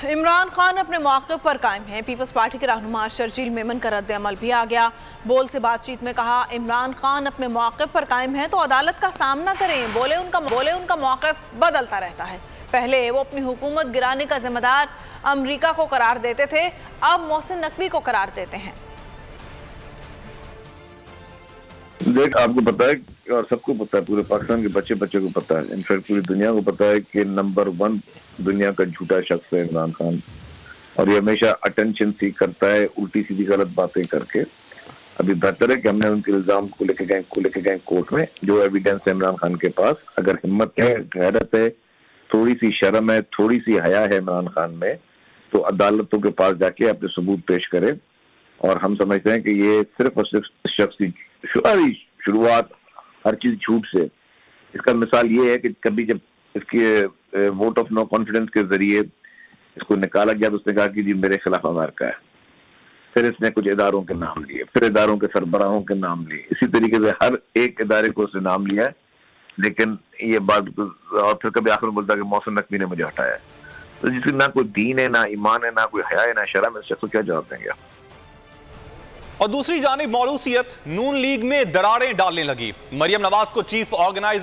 इमरान खान अपने मौके पर कायम हैं। पीपल्स पार्टी के रहनुमा शर्जील मेमन का रद्द अमल भी आ गया। बोल से बातचीत में कहा, इमरान खान अपने मौके पर कायम हैं तो अदालत का सामना करें। बोले उनका मौक़िफ़ बदलता रहता है। पहले वो अपनी हुकूमत गिराने का जिम्मेदार अमरीका को करार देते थे, अब मोहसिन नकवी को करार देते हैं। देख, आपको पता है और सबको पता है, पूरे पाकिस्तान के बच्चे को पता है, इनफैक्ट पूरी दुनिया को पता है कि नंबर 1 दुनिया का झूठा शख्स है इमरान खान। और ये हमेशा अटेंशन सीख करता है उल्टी सीधी गलत बातें करके। अभी बेहतर है कि हमने उनके इल्जाम को लेके गए कोर्ट में। जो एविडेंस है इमरान खान के पास, अगर हिम्मत है, गैरत है, थोड़ी सी शर्म है, थोड़ी सी हया है इमरान खान में, तो अदालतों के पास जाके अपने सबूत पेश करे। और हम समझते हैं कि ये सिर्फ और सिर्फ शख्स की शुरुआत हर चीज झूठ से। इसका मिसाल ये है कि कभी जब इसके वोट ऑफ नो कॉन्फिडेंस के जरिए इसको निकाला गया तो उसने कहा कि जी मेरे खिलाफ अमेरिका है। फिर इसने कुछ इदारों के नाम लिए, फिर इदारों के सरबराहों के नाम लिए, इसी तरीके से हर एक इदारे को उसने नाम लिया है। लेकिन ये बात, और फिर कभी आखिर में बोलता है कि मोहसिन नकवी ने मुझे हटाया। तो जिसकी ना कोई दीन है, ना ईमान है, ना कोई हया है, ना शर्म है, इस शख्स को क्या जवाब देंगे? और दूसरी जानिब मौलूसियत नून लीग में दरारें डालने लगी। मरियम नवाज को चीफ ऑर्गेनाइजर